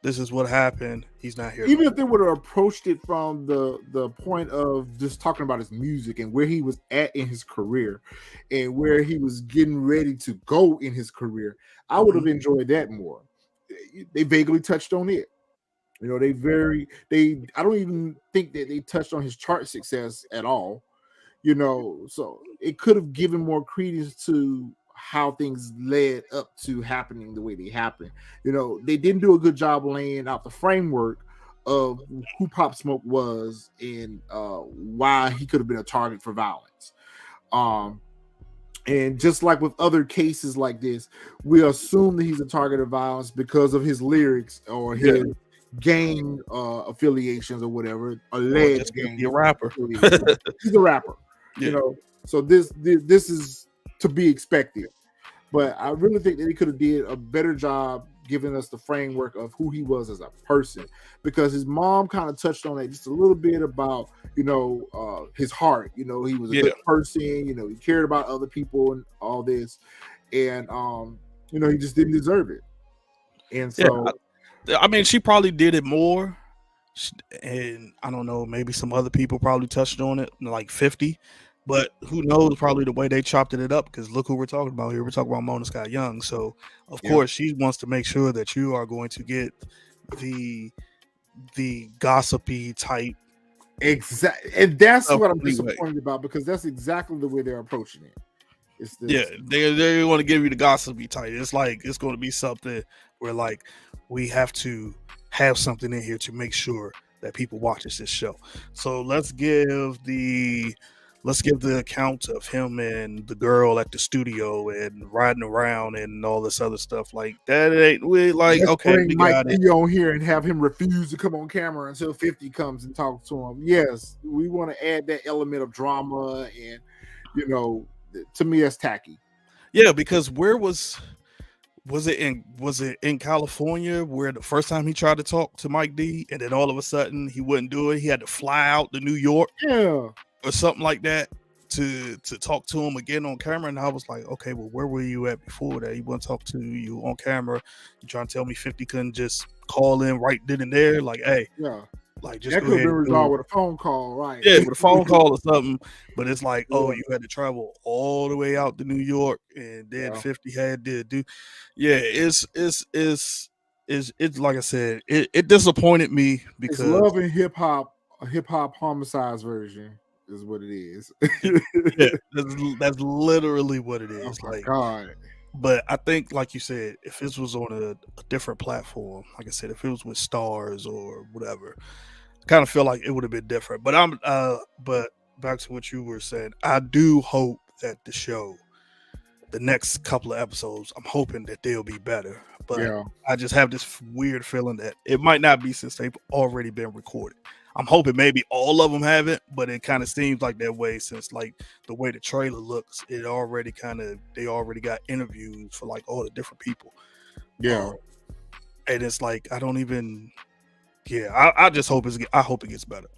This is what happened. He's not here. Even if they would have approached it from the point of just talking about his music and where he was at in his career and where he was getting ready to go in his career, I would have enjoyed that more. They vaguely touched on it. I don't even think that they touched on his chart success at all. So it could have given more credence to how things led up to happening the way they happened. They didn't do a good job laying out the framework of who Pop Smoke was and why he could have been a target for violence. And just like with other cases like this, we assume that he's a target of violence because of his lyrics or his gang affiliations or whatever. Alleged gang. He's a rapper. He's a rapper. So this is to be expected. But I really think that he could have did a better job giving us the framework of who he was as a person, because his mom kind of touched on that just a little bit about, his heart. He was a good person, he cared about other people and all this. And, he just didn't deserve it. And so, I mean, she probably did it more. And I don't know, maybe some other people probably touched on it, like 50. But who knows, probably the way they chopped it up, because look who we're talking about here. We're talking about Mona Scott Young. So, of course, she wants to make sure that you are going to get the gossipy type. Exactly. And that's what I'm disappointed about, because that's exactly the way they're approaching it. They want to give you the gossipy type. It's like, it's going to be something where, like, we have to have something in here to make sure that people watch this show. So let's give the account of him and the girl at the studio and riding around and all this other stuff. Like, that ain't we like. Let's okay, bring we Mike got it on here and have him refuse to come on camera until 50 comes and talks to him. Yes, we want to add that element of drama, and to me that's tacky. Yeah, because where was it in California where the first time he tried to talk to Mike D and then all of a sudden he wouldn't do it. He had to fly out to New York Yeah, or something like that to talk to him again on camera. And I was like, okay, well, where were you at before that? He wouldn't talk to you on camera. You trying to tell me 50 couldn't just call in right then and there? Like, hey, yeah. like just That go could have ahead been and do resolved it. with a phone call, right? Yeah, with a phone call or something. But it's like, oh, Yeah. you had to travel all the way out to New York, and then Yeah. 50 had to do. Yeah, it's like I said, it disappointed me It's because love and hip hop, a hip hop homicides version is what it is. yeah, that's literally what it Oh is. my Like, god. but I think, like you said, if this was on a different platform, like I said, if it was with stars or whatever, I kind of feel like it would have been different. But back to what you were saying, I do hope that the show, the next couple of episodes, I'm hoping that they'll be better. But Yeah. I just have this weird feeling that it might not be since they've already been recorded. I'm hoping maybe all of them haven't, but it kind of seems like that way since like the way the trailer looks, they already got interviews for like all the different people. Yeah. And it's like I don't even I just hope I hope it gets better.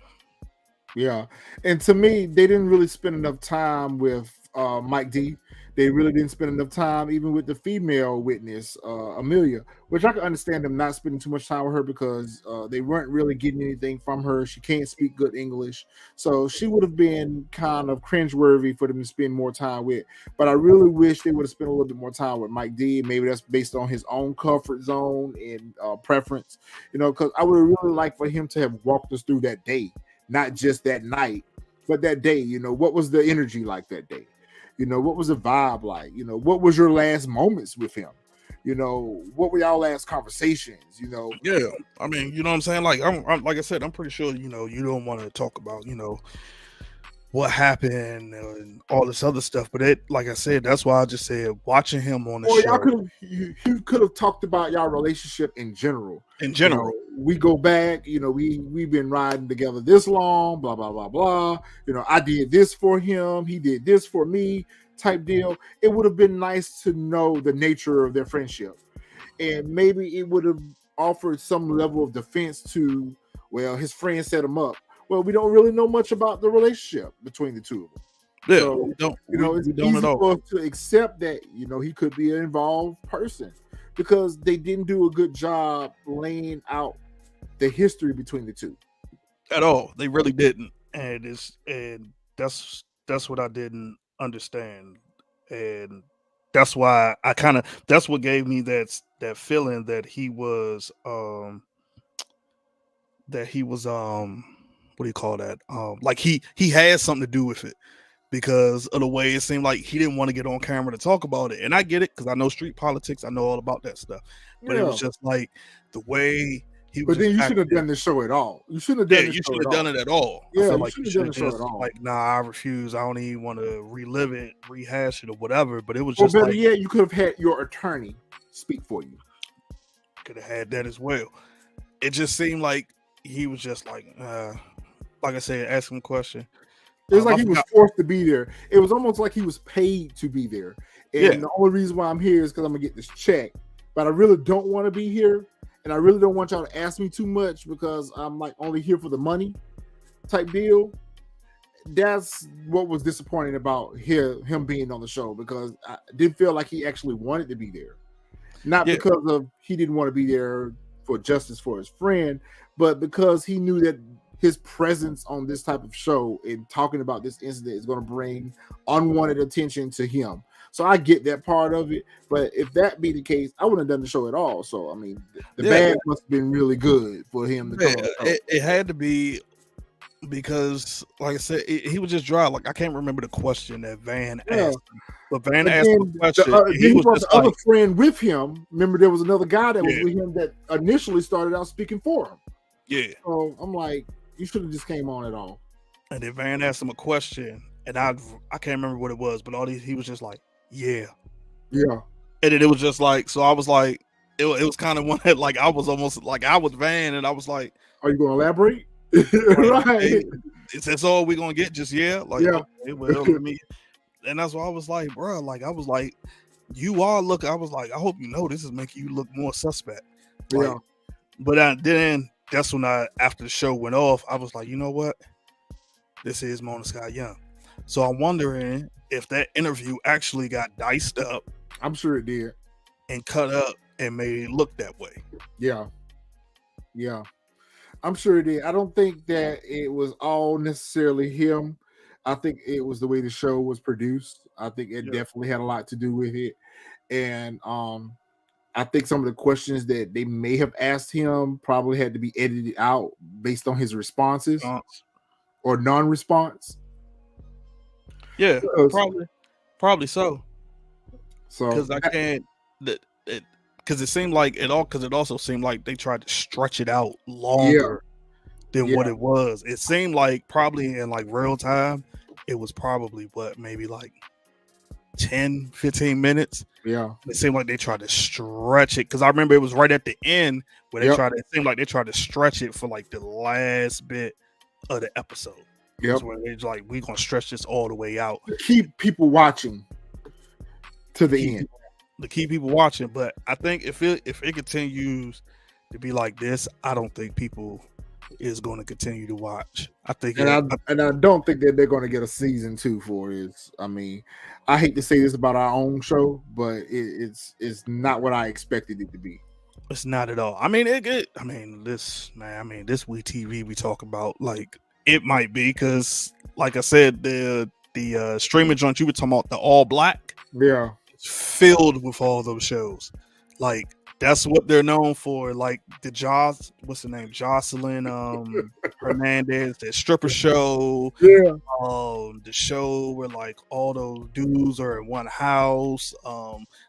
Yeah. And to me, they didn't really spend enough time with Mike D. They really didn't spend enough time even with the female witness, Amelia, which I can understand them not spending too much time with her because they weren't really getting anything from her. She can't speak good English. So she would have been kind of cringeworthy for them to spend more time with. But I really wish they would have spent a little bit more time with Mike D. Maybe that's based on his own comfort zone and preference, because I would have really liked for him to have walked us through that day. Not just that night, but that day. What was the energy like that day? What was the vibe like? What was your last moments with him? What were y'all last conversations? Yeah, I mean, you know what I'm saying? Like, I'm like I said, I'm pretty sure you don't want to talk about what happened and all this other stuff. But like I said, that's why I just said watching him on the Or y'all show you could have talked about y'all relationship in general. in general. We go back, we've been riding together this long, blah, blah, blah, blah. I did this for him, he did this for me, type deal. It would have been nice to know the nature of their friendship. And maybe it would have offered some level of defense to, well, his friend set him up. Well, we don't really know much about the relationship between the two of them. Yeah, So, it's we don't easy at all. for us to accept that, he could be an involved person because they didn't do a good job laying out the history between the two. At all. They really didn't. And that's what I didn't understand. And that's why that's what gave me that feeling that he was what do you call that? Like he had something to do with it because of the way it seemed like he didn't want to get on camera to talk about it. And I get it because I know street politics, I know all about that stuff. But it was just like the way he was. But then you shouldn't have done this show at all. You shouldn't have done you shouldn't have done it at all. Yeah, I feel you like shouldn't you have done should have the show at just all. like, nah, I refuse. I don't even want to relive it, rehash it, or whatever. But it was Or just better like yet, you could have had your attorney speak for you. could have had that as well. It just seemed like he was just like I said, ask him a question. It was like he was forced to be there. It was almost like he was paid to be there. And the only reason why I'm here is because I'm gonna get this check. But I really don't want to be here, and I really don't want y'all to ask me too much because I'm like only here for the money type deal. That's what was disappointing about him being on the show because I didn't feel like he actually wanted to be there. Not because of he didn't want to be there for justice for his friend, but because he knew that his presence on this type of show and talking about this incident is going to bring unwanted attention to him. So I get that part of it, but if that be the case, I wouldn't have done the show at all. So I mean, the bad must have been really good for him to come on the show. It had to be because, like I said, he was just dry. Like I can't remember the question that Van asked him, but Van asked him a question. He was brought the other friend with him. Remember, there was another guy that was with him that initially started out speaking for him. Yeah. So I'm like, you should have just came on at all. And then Van asked him a question, and I can't remember what it was, but he was just like, yeah. And then it was just like, so I was like, it was kind of one that like I was almost like I was Van, and I was like, are you going to elaborate? Right. That's all we're gonna get. Just like okay, well, let me. And that's why I was like, bro, like I was like, you are looking. I was like, I hope you know this is making you look more suspect. Like, Yeah. but then that's when after the show went off, I was like, you know what? This is Mona Scott Young. So I'm wondering if that interview actually got diced up I'm sure it did. and cut up and made it look that way. Yeah. Yeah. I'm sure it did. I don't think that it was all necessarily him. I think it was the way the show was produced. I think it definitely had a lot to do with it. And I think some of the questions that they may have asked him probably had to be edited out based on his responses or non-response. Yeah, probably so. So because I can't because it seemed like it also seemed like they tried to stretch it out longer than what it was. It seemed like probably in like real time, it was probably maybe like 10-15 minutes. Yeah. It seemed like they tried to stretch it because I remember it was right at the end where it seemed like they tried to stretch it for like the last bit of the episode. Yep. Where they're like, we're gonna stretch this all the way out. Keep people watching to the end. To keep people watching, but I think if it continues to be like this, I don't think people is going to continue to watch. I think, and I don't think that they're going to get a season 2 for it. I mean, I hate to say this about our own show, but it's not what I expected it to be. It's not at all. I mean, this WeTV we talk about, like it might be because, like I said, the streaming joint you were talking about, the All Black, filled with all those shows. Like that's what they're known for. Like what's the name? Jocelyn Hernandez, that stripper show. Yeah. The show where like all those dudes are in one house.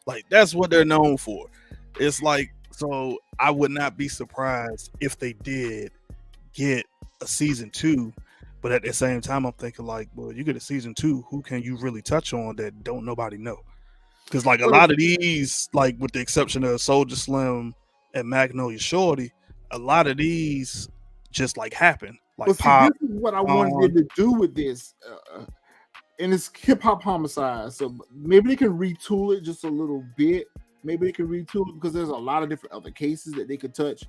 Like that's what they're known for. It's like, so I would not be surprised if they did get a season 2. But at the same time, I'm thinking like, well, you get a season 2, who can you really touch on that don't nobody know? Because like a lot of these, like with the exception of Soulja Slim and Magnolia Shorty, a lot of these just like happen. Like Pop. This is what I wanted to do with this, and it's hip hop homicide. So maybe they can retool it just a little bit. Maybe they can retool it because there's a lot of different other cases that they could touch.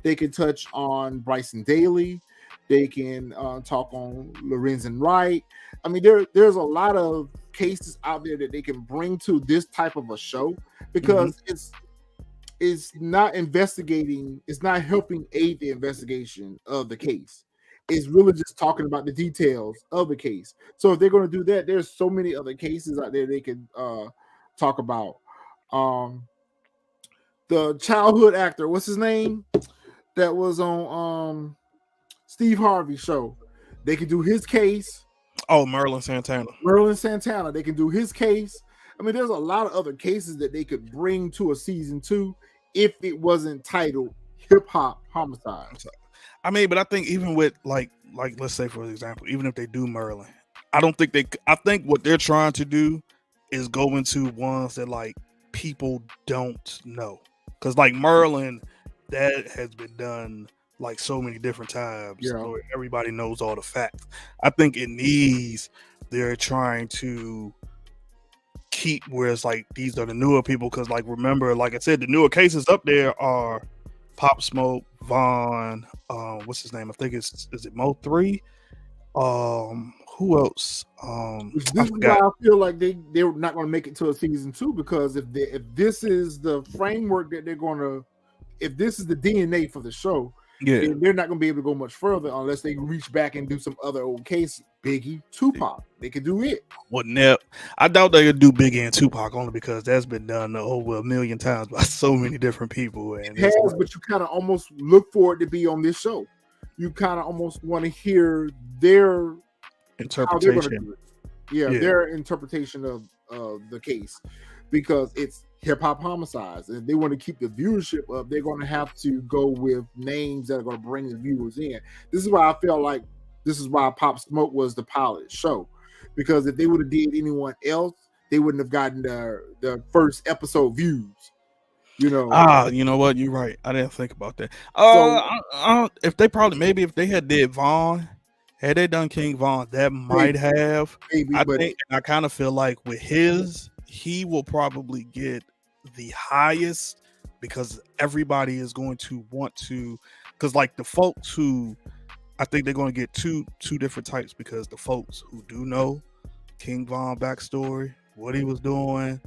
They can touch on Bryson Daly. They can talk on Lorenzen Wright. I mean, there's a lot of cases out there that they can bring to this type of a show because it's not investigating. It's not helping aid the investigation of the case. It's really just talking about the details of the case. So if they're going to do that, there's so many other cases out there they can talk about. The childhood actor, what's his name? That was on Steve Harvey's show. They can do his case. Oh, Merlin Santana. They can do his case. I mean, there's a lot of other cases that they could bring to a season 2 if it wasn't titled Hip Hop Homicide. I mean, but I think even with like let's say for example, even if they do Merlin, I think what they're trying to do is go into ones that like people don't know. Because like Merlin, that has been done like so many different times. So everybody knows all the facts. I think in these, they're trying to keep where it's like these are the newer people. Because like remember, like I said, the newer cases up there are Pop Smoke, Vaughn, what's his name? I think is it Mo 3? Who else? This is why I feel like they're not going to make it to a season 2 because if this is the framework that they're going to, if this is the DNA for the show, then they're not going to be able to go much further unless they reach back and do some other old cases. Biggie, Tupac, they could do it. Well, I doubt they could do Biggie and Tupac only because that's been done over 1 million times by so many different people. And it has, but you kind of almost look for it to be on this show. You kind of almost want to hear their interpretation. Their interpretation of the case because it's hip hop homicides, and if they want to keep the viewership up, they're going to have to go with names that are going to bring the viewers in. This is why I feel like this is why Pop Smoke was the pilot show, because if they would have did anyone else, they wouldn't have gotten the first episode views. You know what? You're right. I didn't think about that. If they had did Vaughn, had they done King Vaughn, that might have. Maybe, I kind of feel like with his, he will probably get the highest because everybody is going to want to, because like the folks who, I think they're going to get two different types, because the folks who do know King Von backstory, what he was doing,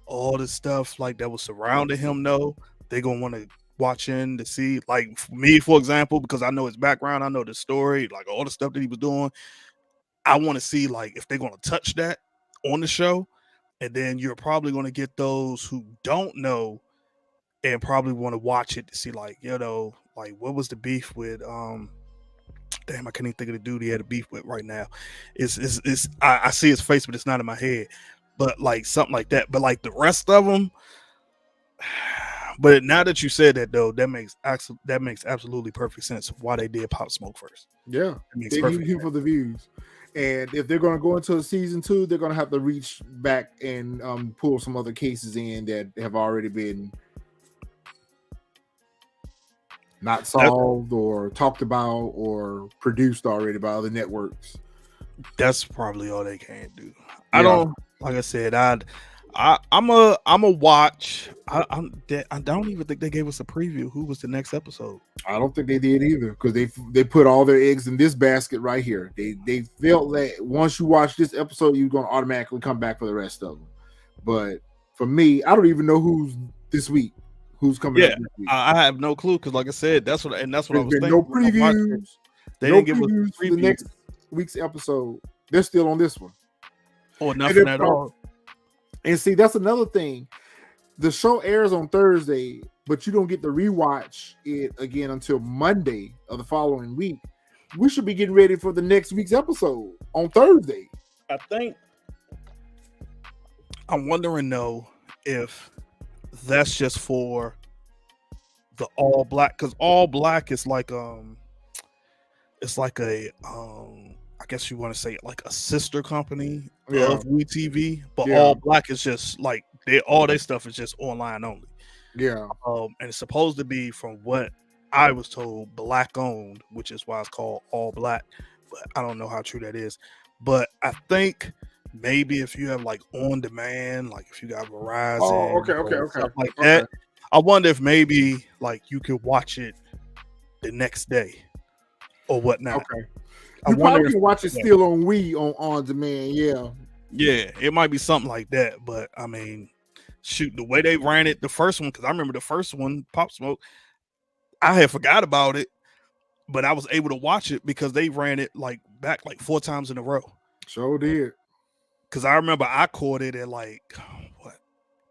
all the stuff like that was surrounding him, they're gonna want to watch in to see, like for me, for example, because I know his background, I know the story, like all the stuff that he was doing. I want to see like if they're gonna touch that on the show. And then you're probably gonna get those who don't know and probably want to watch it to see, like, like what was the beef with damn, I can't even think of the dude he had a beef with right now. It's I see his face, but it's not in my head. But like something like that. But like the rest of them, but now that you said that though, that makes absolutely perfect sense of why they did Pop Smoke first. Yeah, they need him for the views. And if they're going to go into a season 2, they're going to have to reach back and pull some other cases in that have already been not solved or talked about or produced already by other networks. That's probably all they can do. I don't, like I said, I'm a watch. I don't even think they gave us a preview. Who was the next episode? I don't think they did either, because they put all their eggs in this basket right here. They felt that once you watch this episode, you're going to automatically come back for the rest of them. But for me, I don't even know who's this week. Who's coming up this week? I have no clue, because like I said, that's what I was thinking. No previews. They didn't give us previews for the next week's episode. They're still on this one. Or nothing at all. And see, that's another thing. The show airs on Thursday, but you don't get to rewatch it again until Monday of the following week. We should be getting ready for the next week's episode on Thursday. I think I'm wondering though if that's just for the all black, because all black is like it's like a I guess you want to say like a sister company of WeTV, but all black is just like all their stuff is just online only. Yeah. And it's supposed to be, from what I was told, black owned, which is why it's called all black. But I don't know how true that is. But I think maybe if you have like on demand, like if you got Verizon, stuff like that, I wonder if maybe like you could watch it the next day or whatnot. Okay. You probably can watch it still on Wii on demand, Yeah, it might be something like that. But I mean, shoot, the way they ran it, the first one, because I remember the first one, Pop Smoke, I had forgot about it, but I was able to watch it because they ran it like back like 4 times in a row. Sure did. Because I remember I caught it at like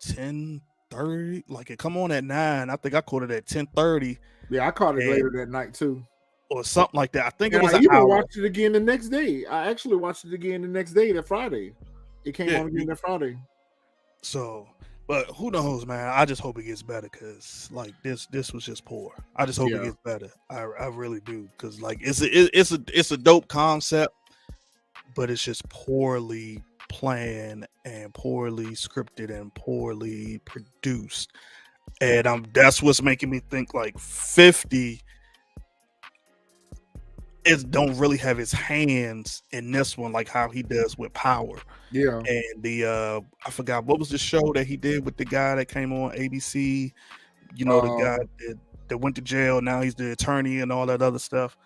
10:30, like it come on at 9. I think I caught it at 10:30. Yeah, I caught it later that night too, or something like that. I think it was. I even watched it again the next day. I actually watched it again the next day, that Friday. It came on again that Friday. So, but who knows, man? I just hope it gets better, because like this was just poor. I just hope it gets better. I really do, because like it's a dope concept, but it's just poorly planned and poorly scripted and poorly produced. And that's what's making me think like 50 don't really have his hands in this one like how he does with Power. Yeah. And the I forgot what was the show that he did with the guy that came on ABC, the guy that went to jail, now he's the attorney and all that other stuff.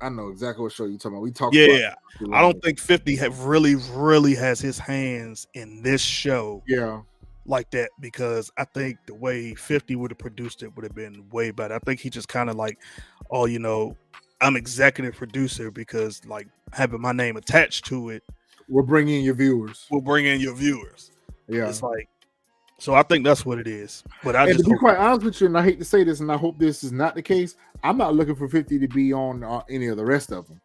I know exactly what show you're talking about. We talked about I don't think 50 really has his hands in this show. Yeah. Like that, because I think the way 50 would have produced it would have been way better. I think he just kind of like, I'm executive producer, because like having my name attached to it, we'll bring in your viewers. Yeah, it's like, so I think that's what it is. But to be quite honest with you, and I hate to say this, and I hope this is not the case, I'm not looking for 50 to be on any of the rest of them.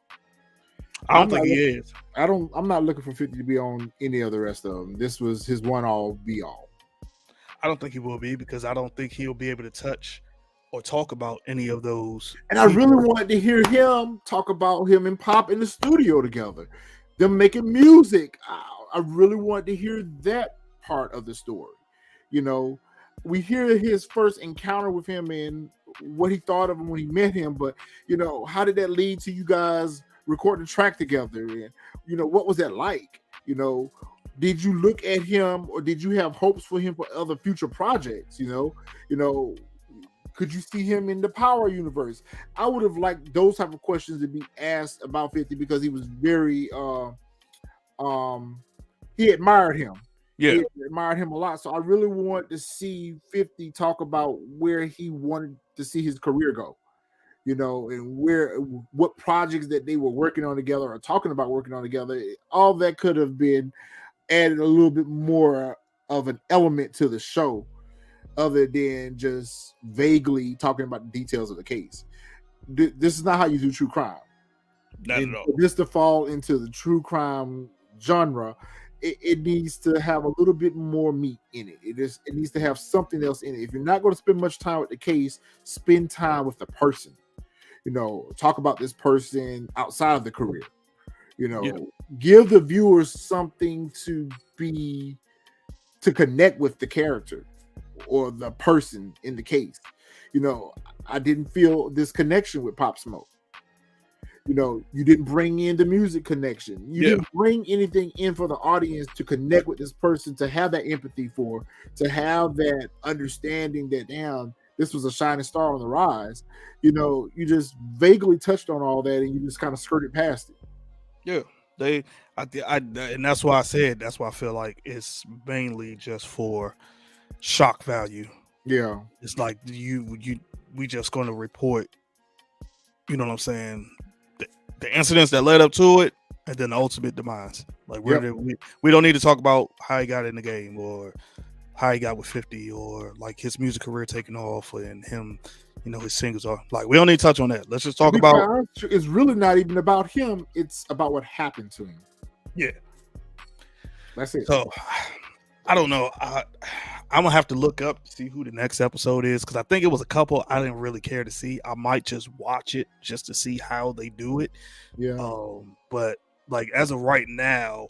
I don't think he is. I'm not looking for 50 to be on any of the rest of them. This was his one all be all. I don't think he will be, because I don't think he'll be able to touch or talk about any of those. And I really wanted to hear him talk about him and Pop in the studio together, them making music. I really wanted to hear that part of the story. We hear his first encounter with him and what he thought of him when he met him, but how did that lead to you guys recording a track together? And what was that like? Did you look at him, or did you have hopes for him for other future projects? Could you see him in the Power universe? I would have liked those type of questions to be asked about 50, because he was very he admired him. Yeah. He admired him a lot. So I really want to see 50 talk about where he wanted to see his career go, and what projects that they were working on together or talking about working on together. All that could have been added a little bit more of an element to the show, other than just vaguely talking about the details of the case. This is not how you do true crime. Not at all. For this to fall into the true crime genre, it needs to have a little bit more meat in it. It needs to have something else in it. If you're not going to spend much time with the case, spend time with the person. Talk about this person outside of the career. Give the viewers something to connect with the character or the person in the case. I didn't feel this connection with Pop Smoke. You didn't bring in the music connection. You didn't bring anything in for the audience to connect with this person, to have that empathy for, to have that understanding that, damn, this was a shining star on the rise. You just vaguely touched on all that, and you just kind of skirted past it. Yeah, and that's why I said, that's why I feel like it's mainly just for shock value. Yeah, it's like we just going to report, you know what I'm saying, the incidents that led up to it, and then the ultimate demise. Like we don't need to talk about how he got in the game, or how he got with 50, or like his music career taking off, and him, his singles are like, we don't need to touch on that. Let's just talk about, it's really not even about him, it's about what happened to him. Yeah, that's it. So I don't know. I'm gonna have to look up to see who the next episode is, because I think it was a couple I didn't really care to see. I might just watch it just to see how they do it. But like, as of right now,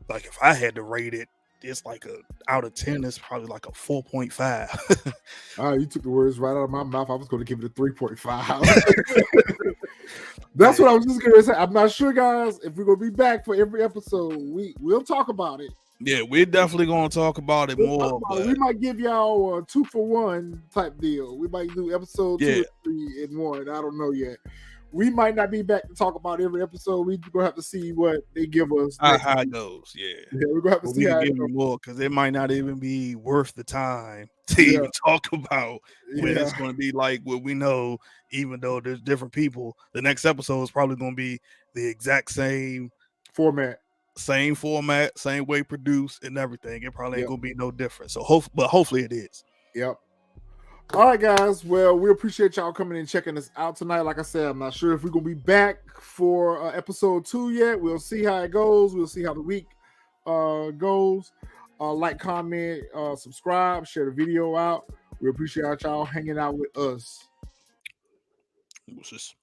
like, if I had to rate it, it's like out of 10, it's probably like a 4.5. You took the words right out of my mouth. I was going to give it a 3.5. That's what I was just going to say. I'm not sure, guys, if we're going to be back for every episode. We'll talk about it. Yeah, we're definitely going to talk about it more. We might give y'all a 2-for-1 type deal. We might do episode 2 or 3 in one. I don't know yet. We might not be back to talk about every episode. We're going to have to see what they give us. How it goes, we're going to have to see how it goes. More, because it might not even be worth the time to even talk about when it's going to be like what we know, even though there's different people. The next episode is probably going to be the exact same format, same way produced and everything. It probably ain't going to be no different. So hopefully it is. Yep. All right, guys. Well, we appreciate y'all coming and checking us out tonight. Like I said, I'm not sure if we're going to be back for episode 2 yet. We'll see how it goes. We'll see how the week goes. Like, comment, subscribe, share the video out. We appreciate y'all hanging out with us. What's this?